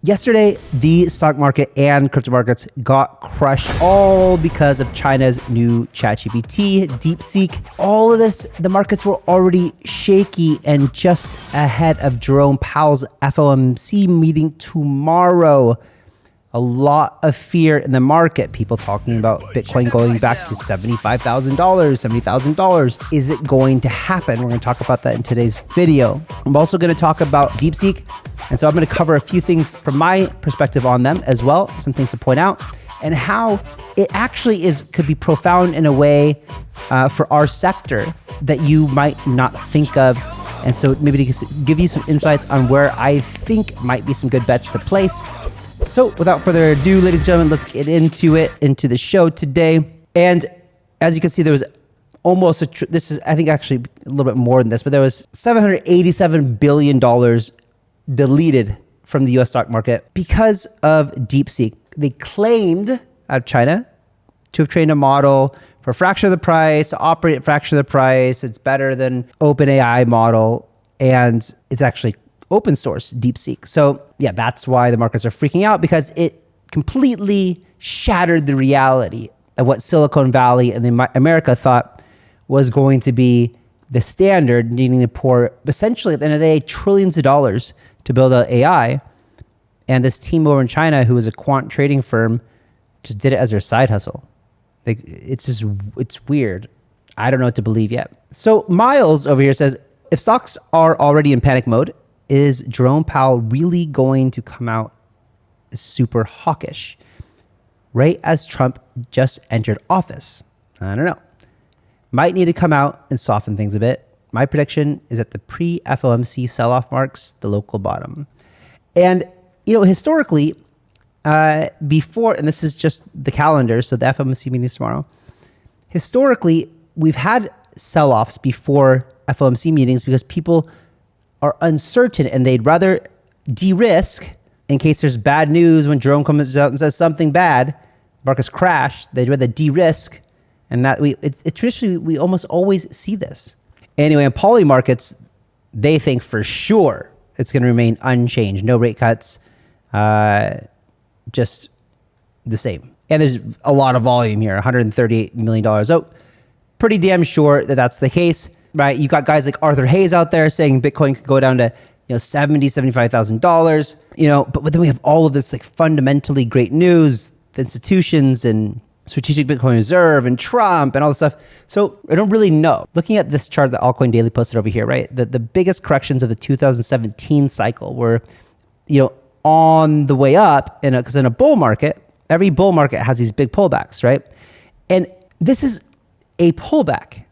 Yesterday, the stock market and crypto markets got crushed all because of China's new ChatGPT, DeepSeek. All of this, the markets were already shaky and just ahead of Jerome Powell's FOMC meeting tomorrow. A lot of fear in the market. People talking about Bitcoin going back to $75,000, $70,000. Is it going to happen? We're going to talk about that in today's video. I'm also going to talk about DeepSeek. And so I'm going to cover a few things from my perspective on them as well, some things to point out, and how it actually could be profound in a way for our sector that you might not think of. And so maybe to give you some insights on where I think might be some good bets to place. So without further ado, ladies and gentlemen, let's get into the show today. And as you can see, there was almost this is, I think actually a little bit more than this, but there was $787 billion deleted from the US stock market because of DeepSeek. They claimed out of China to have trained a model for a fraction of the price, to operate at a fraction of the price. It's better than OpenAI model, and it's actually open source DeepSeek. So yeah, that's why the markets are freaking out, because it completely shattered the reality of what Silicon Valley and America thought was going to be the standard, needing to pour essentially at the end of the day trillions of dollars to build an AI. And this team over in China, who is a quant trading firm, just did it as their side hustle. Like, it's weird. I don't know what to believe yet. So Miles over here says, if stocks are already in panic mode, is Jerome Powell really going to come out super hawkish right as Trump just entered office? I don't know. Might need to come out and soften things a bit. My prediction is that the pre-FOMC sell-off marks the local bottom. And, historically, before, and this is just the calendar, so the FOMC meeting is tomorrow. Historically, we've had sell-offs before FOMC meetings because people are uncertain and they'd rather de-risk in case there's bad news. When Jerome comes out and says something bad, markets crash, they'd rather de-risk. And that traditionally, we almost always see this. Anyway, in poly markets, they think for sure it's going to remain unchanged. No rate cuts, just the same. And there's a lot of volume here, $138 million. Oh, pretty damn sure that that's the case, right? You got guys like Arthur Hayes out there saying Bitcoin could go down to $75,000. But then we have all of this like fundamentally great news, the institutions and strategic Bitcoin reserve and Trump and all this stuff. So I don't really know. Looking at this chart that Altcoin Daily posted over here, right? The biggest corrections of the 2017 cycle were, on the way up, because in a bull market, every bull market has these big pullbacks, right? And this is a pullback,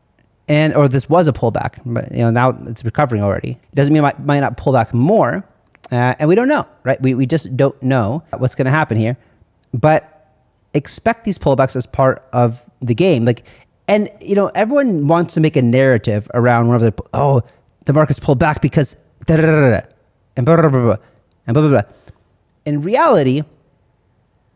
or this was a pullback, but now it's recovering already. It doesn't mean it might not pull back more, and we don't know, right? We just don't know what's going to happen here, but expect these pullbacks as part of the game. And everyone wants to make a narrative around one of the market's pulled back because da da da da and blah blah blah and blah blah blah. In reality,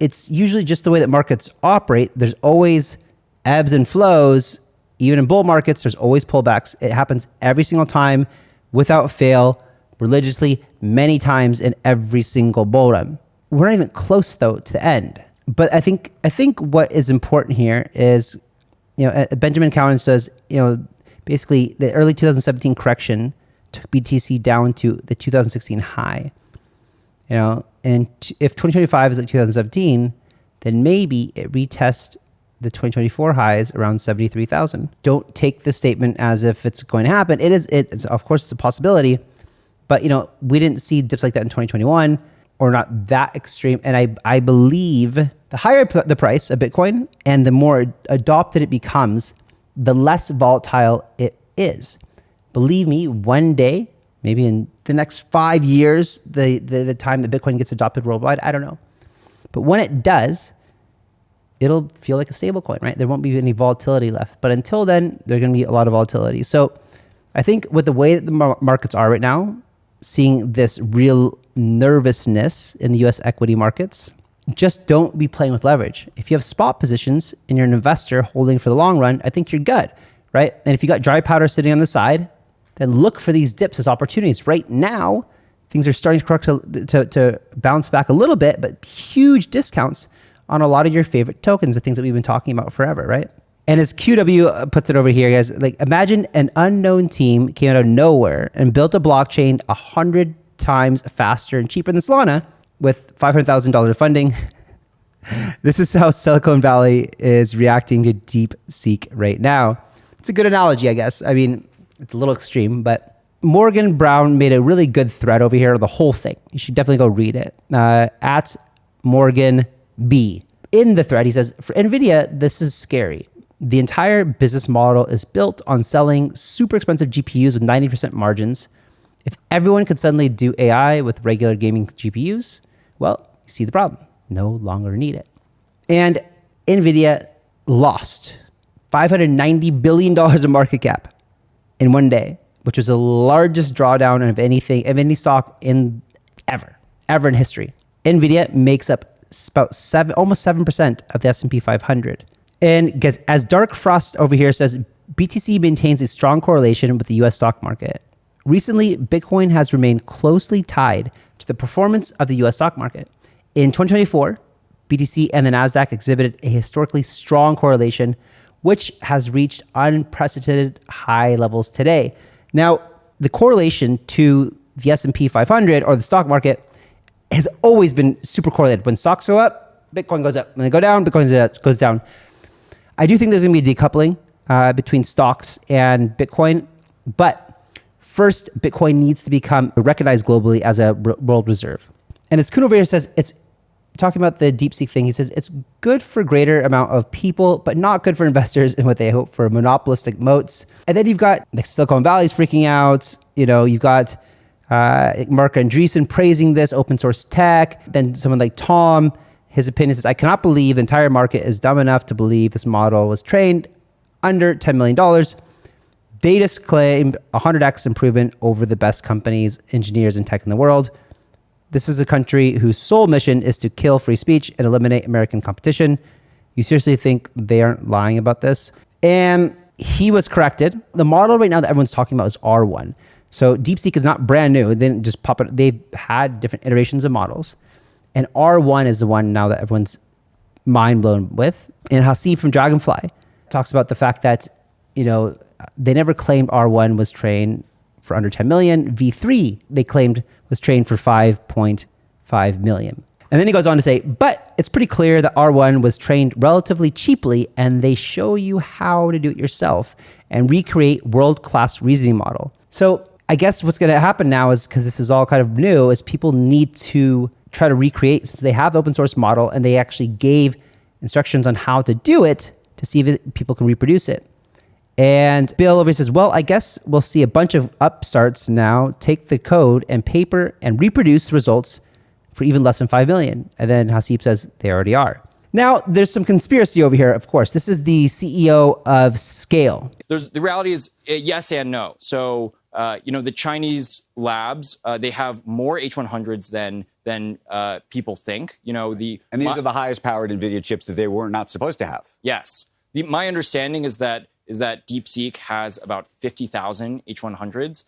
it's usually just the way that markets operate. There's always ebbs and flows. Even in bull markets, there's always pullbacks. It happens every single time, without fail, religiously, many times in every single bull run. We're not even close though to the end. But I think what is important here is, Benjamin Cowan says, basically the early 2017 correction took BTC down to the 2016 high. And if 2025 is like 2017, then maybe it retests the 2024 highs around 73,000. Don't take the statement as if it's going to happen. It's of course it's a possibility, but we didn't see dips like that in 2021, or not that extreme. And I believe the higher the price of Bitcoin and the more adopted it becomes, the less volatile it is. Believe me, one day, maybe in the next 5 years, the time that Bitcoin gets adopted worldwide, I don't know. But when it does, it'll feel like a stable coin, right? There won't be any volatility left. But until then, there's going to be a lot of volatility. So I think with the way that the markets are right now, seeing this real nervousness in the US equity markets, just don't be playing with leverage. If you have spot positions and you're an investor holding for the long run, I think you're good, right? And if you got dry powder sitting on the side, then look for these dips as opportunities. Right now, things are starting to correct to bounce back a little bit, but huge discounts on a lot of your favorite tokens, the things that we've been talking about forever, right? And as QW puts it over here, guys, like imagine an unknown team came out of nowhere and built a blockchain 100 times faster and cheaper than Solana with $500,000 of funding. This is how Silicon Valley is reacting to DeepSeek right now. It's a good analogy, I guess. I mean, it's a little extreme, but Morgan Brown made a really good thread over here, the whole thing. You should definitely go read it. At Morgan B. In the thread, he says, for NVIDIA, this is scary. The entire business model is built on selling super expensive GPUs with 90% margins. If everyone could suddenly do AI with regular gaming GPUs, well, you see the problem. No longer need it. And NVIDIA lost $590 billion of market cap in one day, which was the largest drawdown of any stock in ever in history. NVIDIA makes up about almost 7% of the S&P 500. And as Dark Frost over here says, BTC maintains a strong correlation with the US stock market. Recently, Bitcoin has remained closely tied to the performance of the US stock market. In 2024, BTC and the NASDAQ exhibited a historically strong correlation, which has reached unprecedented high levels today. Now, the correlation to the S&P 500 or the stock market has always been super correlated. When stocks go up, Bitcoin goes up. When they go down, Bitcoin goes down. I do think there's going to be a decoupling between stocks and Bitcoin, but first, Bitcoin needs to become recognized globally as a world reserve. And as Kuno over here says, it's talking about the DeepSeek thing. He says it's good for greater amount of people, but not good for investors and what they hope for monopolistic moats. And then you've got like Silicon Valley's freaking out. You know, you've got Mark Andreessen praising this open source tech. Then someone like Tom, his opinion says, I cannot believe the entire market is dumb enough to believe this model was trained under $10 million. They just claimed 100x improvement over the best companies, engineers, and tech in the world. This is a country whose sole mission is to kill free speech and eliminate American competition. You seriously think they aren't lying about this? And he was corrected. The model right now that everyone's talking about is R1. So DeepSeek is not brand new. It didn't just pop it. They've had different iterations of models. And R1 is the one now that everyone's mind blown with. And Haseeb from Dragonfly talks about the fact that, you know, they never claimed R1 was trained for under 10 million. V3, they claimed, was trained for 5.5 million. And then he goes on to say, but it's pretty clear that R1 was trained relatively cheaply, and they show you how to do it yourself and recreate world-class reasoning model. So I guess what's going to happen now is, because this is all kind of new, is people need to try to recreate, since they have the open source model and they actually gave instructions on how to do it, to see if people can reproduce it. And Bill over here says, well, I guess we'll see a bunch of upstarts now take the code and paper and reproduce the results for even less than 5 million. And then Haseeb says they already are. Now, there's some conspiracy over here, of course. This is the CEO of Scale. The reality is yes and no. So, the Chinese labs, they have more H100s than people think. And these are the highest powered NVIDIA chips that they were not supposed to have. Yes. My understanding is that DeepSeek has about 50,000 H100s,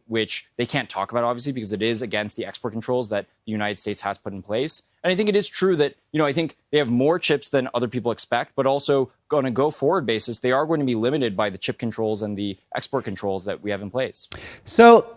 which they can't talk about, obviously, because it is against the export controls that the United States has put in place. And I think it is true that, I think they have more chips than other people expect, but also on a go-forward basis, they are going to be limited by the chip controls and the export controls that we have in place. So,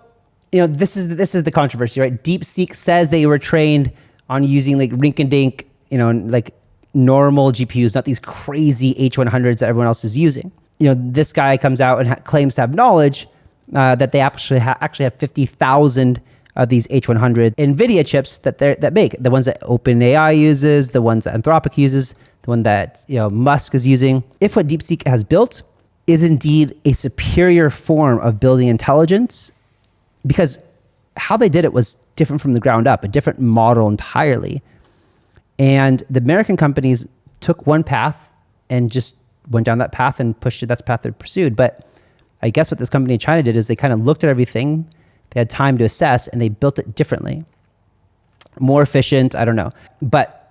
this is the controversy, right? DeepSeek says they were trained on using like rink-a-dink, like normal GPUs, not these crazy H100s that everyone else is using. This guy comes out and claims to have knowledge that they actually have 50,000 of these H100 NVIDIA chips that make the ones that OpenAI uses, the ones that Anthropic uses, the one that Musk is using. If what DeepSeek has built is indeed a superior form of building intelligence, because how they did it was different from the ground up, a different model entirely. And the American companies took one path and just went down that path and pushed it. That's the path they pursued. But I guess what this company in China did is they kind of looked at everything. They had time to assess and they built it differently. More efficient, I don't know. But,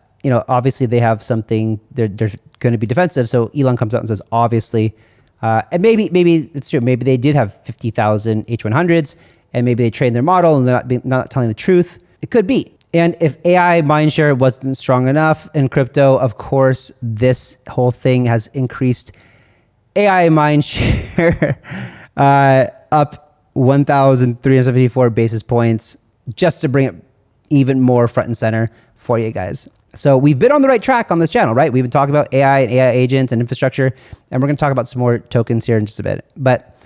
obviously they have something, they're going to be defensive. So Elon comes out and says, obviously, and maybe it's true. Maybe they did have 50,000 H100s and maybe they trained their model and they're not telling the truth. It could be. And if AI mindshare wasn't strong enough in crypto, of course, this whole thing has increased AI mindshare up 1,374 basis points just to bring it even more front and center for you guys. So we've been on the right track on this channel, right? We've been talking about AI and AI agents and infrastructure, and we're going to talk about some more tokens here in just a bit. But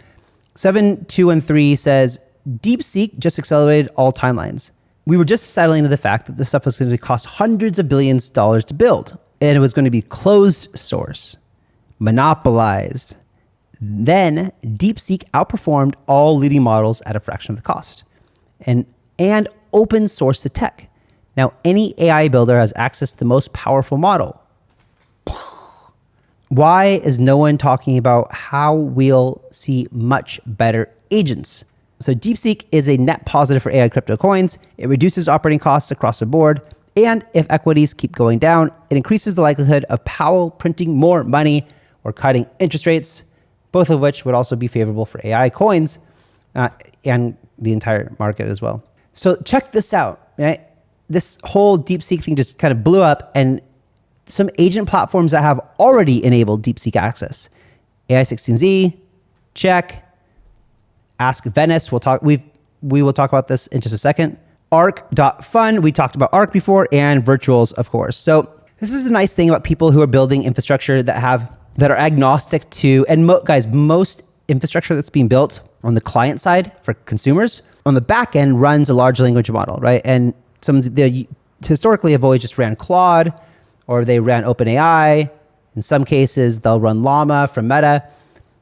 7213 says, DeepSeek just accelerated all timelines. We were just settling into the fact that this stuff was going to cost hundreds of billions of dollars to build, and it was going to be closed source, monopolized. Then DeepSeek outperformed all leading models at a fraction of the cost, and open source the tech. Now, any AI builder has access to the most powerful model. Why is no one talking about how we'll see much better agents? So DeepSeek is a net positive for AI crypto coins. It reduces operating costs across the board. And if equities keep going down, it increases the likelihood of Powell printing more money or cutting interest rates, both of which would also be favorable for AI coins and the entire market as well. So check this out, right? This whole DeepSeek thing just kind of blew up, and some agent platforms that have already enabled DeepSeek access. AI16Z, check. Ask Venice. We will talk about this in just a second. Arc.fun. We talked about Arc before, and Virtuals, of course. So this is the nice thing about people who are building infrastructure that are agnostic to, and most infrastructure that's being built on the client side for consumers on the back end runs a large language model, right? And they historically have always just ran Claude, or they ran OpenAI. In some cases, they'll run Llama from Meta,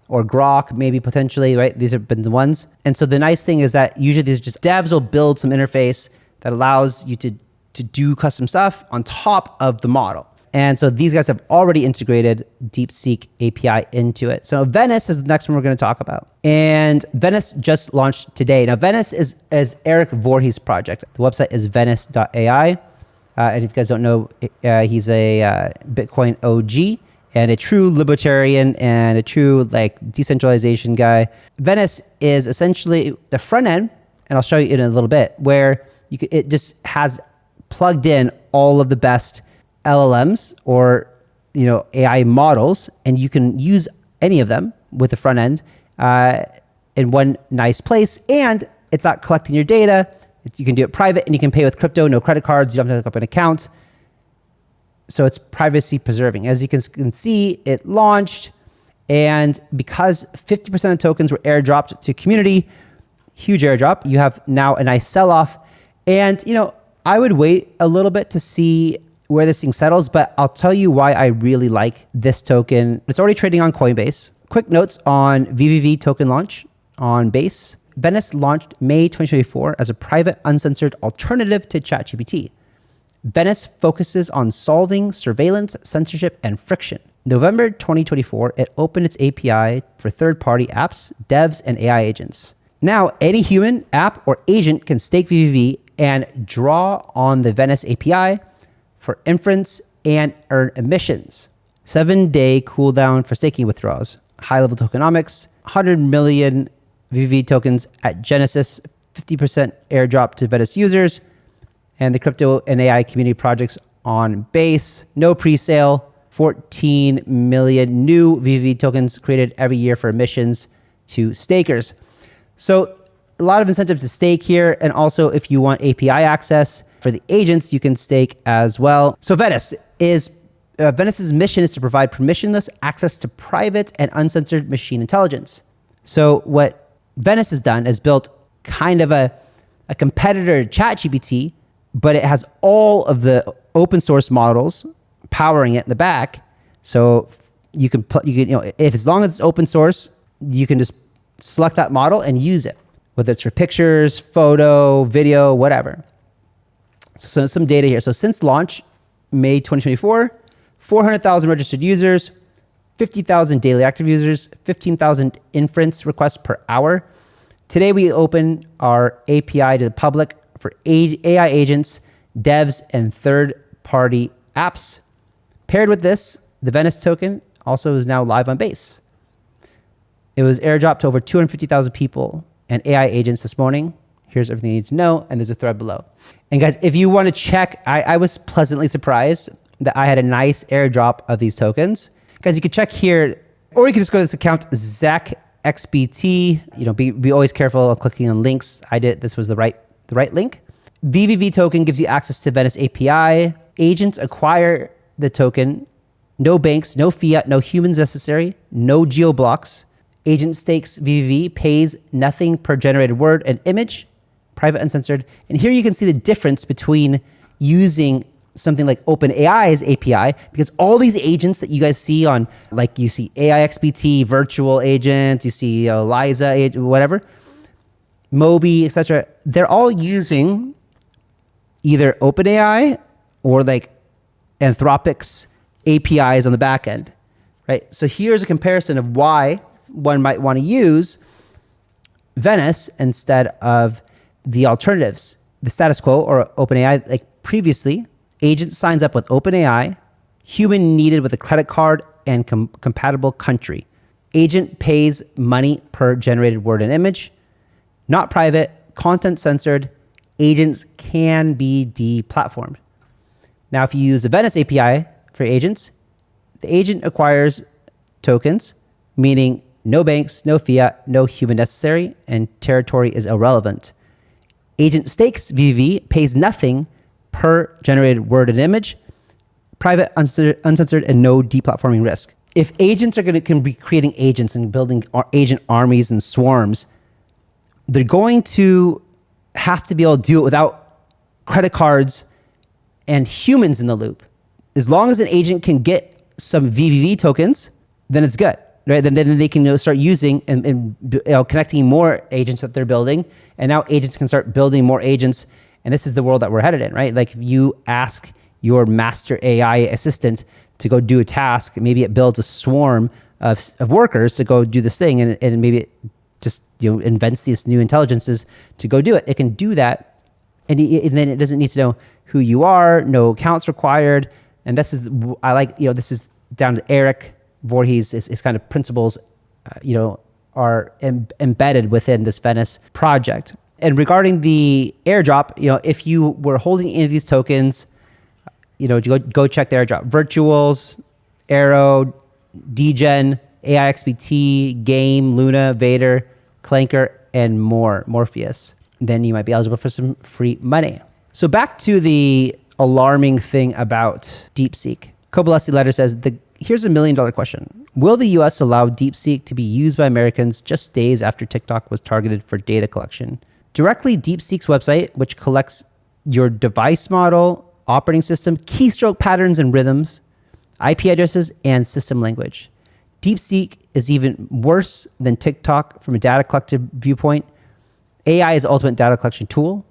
or Grok, maybe potentially, right? These have been the ones. And so the nice thing is that usually these just devs will build some interface that allows you to do custom stuff on top of the model. And so these guys have already integrated DeepSeek API into it. So Venice is the next one we're going to talk about. And Venice just launched today. Now, Venice is Eric Voorhees' project. The website is venice.ai. And if you guys don't know, he's a Bitcoin OG and a true libertarian and a true decentralization guy. Venice is essentially the front end, and I'll show you in a little bit, where it just has plugged in all of the best LLMs or AI models, and you can use any of them with the front end in one nice place, and it's not collecting your data. You can do it private, and you can pay with crypto, no credit cards. You don't have to hook up an account. So it's privacy preserving. As you can see, it launched, and because 50% of tokens were airdropped to community, huge airdrop, you have now a nice sell-off. And I would wait a little bit to see where this thing settles, but I'll tell you why I really like this token. It's already trading on Coinbase. Quick notes on VVV token launch on Base. Venice launched May 2024 as a private, uncensored alternative to ChatGPT. Venice focuses on solving surveillance, censorship, and friction. November 2024, it opened its API for third-party apps, devs, and AI agents. Now, any human, app, or agent can stake VVV and draw on the Venice API for inference and earn emissions. 7-day cooldown for staking withdrawals. High-level tokenomics, 100 million VVV tokens at Genesis, 50% airdrop to Venice users, and the crypto and AI community projects on Base. No pre-sale, 14 million new VVV tokens created every year for emissions to stakers. So a lot of incentives to stake here. And also if you want API access for the agents, you can stake as well. So Venice's mission is to provide permissionless access to private and uncensored machine intelligence. So what Venice has done is built kind of a competitor to ChatGPT, but it has all of the open source models powering it in the back. So you can if as long as it's open source, you can just select that model and use it, whether it's for pictures, photo, video, whatever. So some data here. So since launch, May 2024, 400,000 registered users, 50,000 daily active users, 15,000 inference requests per hour. Today, we open our API to the public for AI agents, devs, and third-party apps. Paired with this, the Venice token also is now live on Base. It was airdropped to over 250,000 people and AI agents this morning. Here's everything you need to know, and there's a thread below. And guys, if you want to check, I was pleasantly surprised that I had a nice airdrop of these tokens. Guys, you can check here, or you can just go to this account, ZachXBT. Be always careful of clicking on links. I did, this was the right link. VVV token gives you access to Venice API. Agents acquire the token. No banks, no fiat, no humans necessary, no geo blocks. Agent stakes VVV, pays nothing per generated word and image, private uncensored. And here you can see the difference between using something like OpenAI's API, because all these agents that you guys see on, like you see AIXBT, virtual agents, you see Eliza, whatever, Moby, etc. They're all using either OpenAI or like Anthropic's APIs on the back end, right? So here's a comparison of why one might want to use Venice instead of the alternatives. The status quo or OpenAI, like previously, agent signs up with OpenAI, human needed with a credit card and compatible country. Agent pays money per generated word and image, not private, content censored. Agents can be deplatformed. Now, if you use the Venice API for agents, the agent acquires tokens, meaning no banks, no fiat, no human necessary, and territory is irrelevant. Agent stakes VV pays nothing per generated word and image, private, uncensored, and no deplatforming risk. If agents can be creating agents and building agent armies and swarms, they're going to have to be able to do it without credit cards and humans in the loop. As long as an agent can get some VVV tokens, then it's good, right? Then they can start using and connecting more agents that they're building. And now agents can start building more agents. And this is the world that we're headed in, right? Like if you ask your master AI assistant to go do a task, maybe it builds a swarm of workers to go do this thing. And maybe it just invents these new intelligences to go do it. It can do that. And then it doesn't need to know who you are, no accounts required. And this is, I like, this is down to Eric Voorhees, his kind of principles, are embedded within this Venice project. And regarding the airdrop, if you were holding any of these tokens, go check the airdrop. Virtuals, Arrow, Degen, AIXBT, Game, Luna, Vader, Clanker, and more, Morpheus. Then you might be eligible for some free money. So back to the alarming thing about DeepSeek. Kobolesi letter says, here's $1 million question. Will the US allow DeepSeek to be used by Americans just days after TikTok was targeted for data collection? Directly DeepSeek's website, which collects your device model, operating system, keystroke patterns and rhythms, IP addresses, and system language. DeepSeek is even worse than TikTok from a data collective viewpoint. AI is the ultimate data collection tool.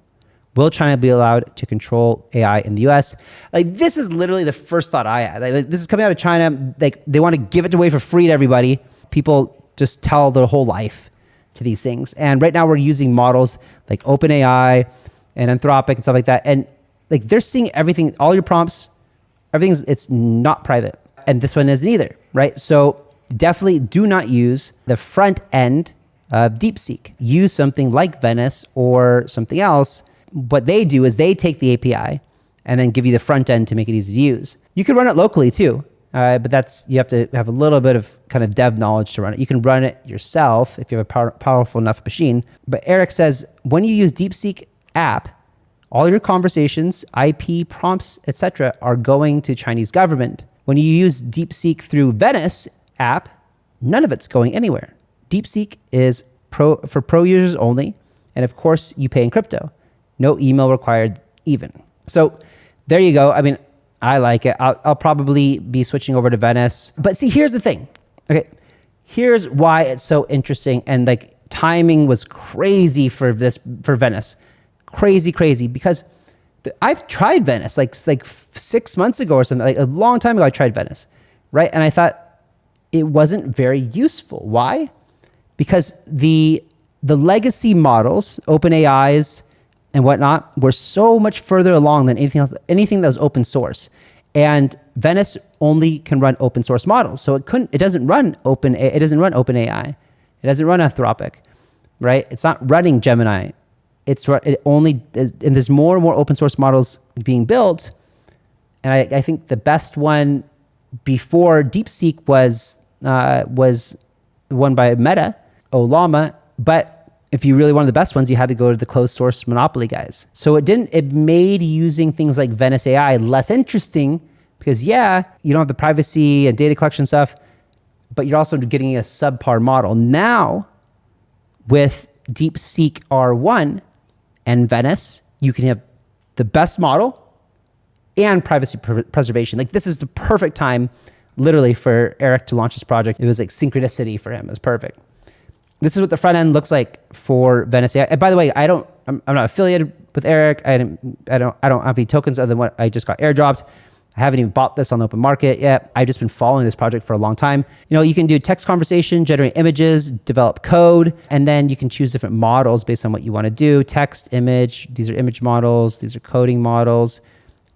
Will China be allowed to control AI in the US? Like, this is literally the first thought I had. Like, this is coming out of China. Like, they want to give it away for free to everybody. People just tell their whole life to these things. And right now we're using models like OpenAI and Anthropic and stuff like that. And like, they're seeing everything, all your prompts, it's not private. And this one isn't either, right? So definitely do not use the front end of DeepSeek. Use something like Venice or something else. What they do is they take the API and then give you the front end to make it easy to use. You can run it locally too, but you have to have a little bit of kind of dev knowledge to run it. You can run it yourself if you have a powerful enough machine. But Eric says, when you use DeepSeek app, all your conversations, IP, prompts, etc., are going to Chinese government. When you use DeepSeek through Venice app, none of it's going anywhere. DeepSeek is for pro users only, and of course, you pay in crypto. No email required even. So there you go. I mean, I like it. I'll probably be switching over to Venice. But see, here's the thing. Okay, here's why it's so interesting. And like, timing was crazy for Venice. Crazy. Because I've tried Venice like 6 months ago or something. Like a long time ago, I tried Venice, right? And I thought it wasn't very useful. Why? Because the legacy models, OpenAI's, and whatnot, were so much further along than anything that was open source. And Venice only can run open source models. So it doesn't run OpenAI. It doesn't run Anthropic. right? It's not running Gemini. It only, and there's more and more open source models being built. And I think the best one before DeepSeek was one by Meta, Ollama. But if you really wanted the best ones, you had to go to the closed source monopoly guys. So it made using things like Venice AI less interesting because you don't have the privacy and data collection stuff, but you're also getting a subpar model. Now with DeepSeek R1 and Venice, you can have the best model and privacy preservation. Like this is the perfect time literally for Eric to launch this project. It was like synchronicity for him. It was perfect. This is what the front end looks like for Venice AI. And by the way, I'm not affiliated with Eric. I don't have any tokens other than what I just got airdropped. I haven't even bought this on the open market yet. I've just been following this project for a long time. You can do text conversation, generate images, develop code, and then you can choose different models based on what you want to do. Text, image, these are image models, these are coding models,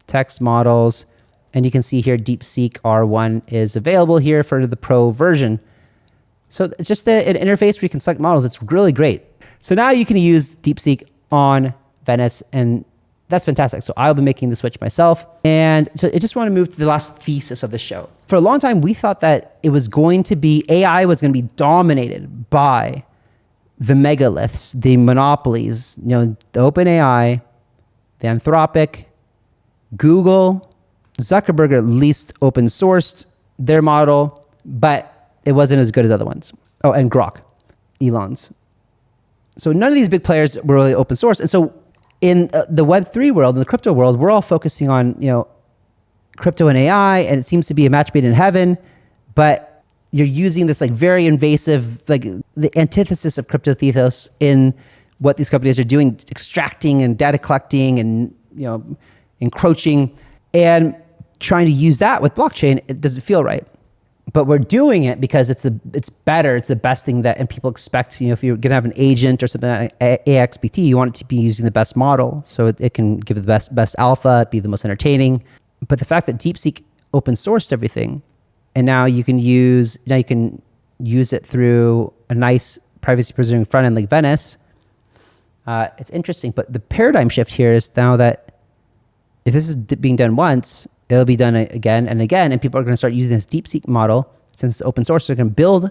text models. And you can see here DeepSeek R1 is available here for the pro version. So it's just an interface where you can select models. It's really great. So now you can use DeepSeek on Venice, and that's fantastic. So I'll be making the switch myself. And so I just want to move to the last thesis of the show. For a long time, we thought that AI was going to be dominated by the megaliths, the monopolies, the OpenAI, the Anthropic, Google, Zuckerberg at least open sourced their model, but it wasn't as good as other ones. Oh, and Grok, Elon's. So none of these big players were really open source. And so in the Web3 world, in the crypto world, we're all focusing on, crypto and AI, and it seems to be a match made in heaven, but you're using this like very invasive, like the antithesis of crypto ethos in what these companies are doing, extracting and data collecting and, encroaching and trying to use that with blockchain. It doesn't feel right. But we're doing it because it's better. It's the best thing and people expect, if you're going to have an agent or something like AXBT, you want it to be using the best model. So it can give the best alpha, be the most entertaining. But the fact that DeepSeek open sourced everything, and now you can use it through a nice privacy preserving front end like Venice. It's interesting, but the paradigm shift here is now that if this is being done once, it'll be done again and again, and people are going to start using this DeepSeek model. Since it's open source, they're going to build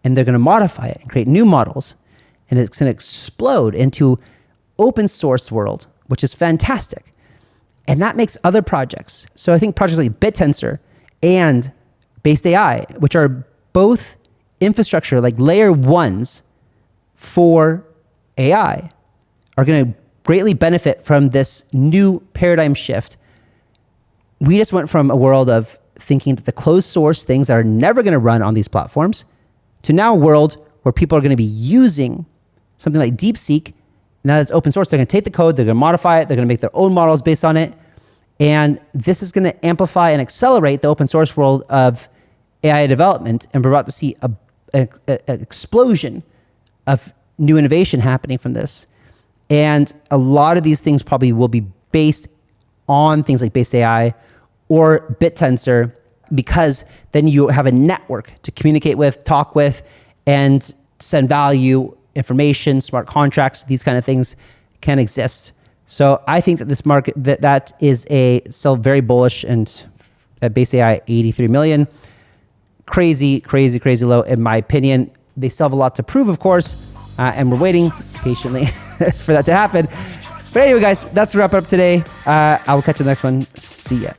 and they're going to modify it and create new models, and it's going to explode into open source world, which is fantastic. And that makes other projects. So I think projects like BitTensor and Based AI, which are both infrastructure, like layer ones for AI, are going to greatly benefit from this new paradigm shift. We just went from a world of thinking that the closed source things are never going to run on these platforms to now a world where people are going to be using something like DeepSeek. Now that it's open source, they're going to take the code, they're going to modify it, they're going to make their own models based on it. And this is going to amplify and accelerate the open source world of AI development. And we're about to see an explosion of new innovation happening from this. And a lot of these things probably will be based on things like Based AI or BitTensor, because then you have a network to communicate with, talk with, and send value, information, smart contracts. These kind of things can exist. So I think that this market, that is still very bullish, and at Based AI, 83 million. Crazy, crazy, crazy low in my opinion. They still have a lot to prove, of course, and we're waiting patiently for that to happen. But anyway, guys, that's a wrap up today. I will catch you in the next one. See ya.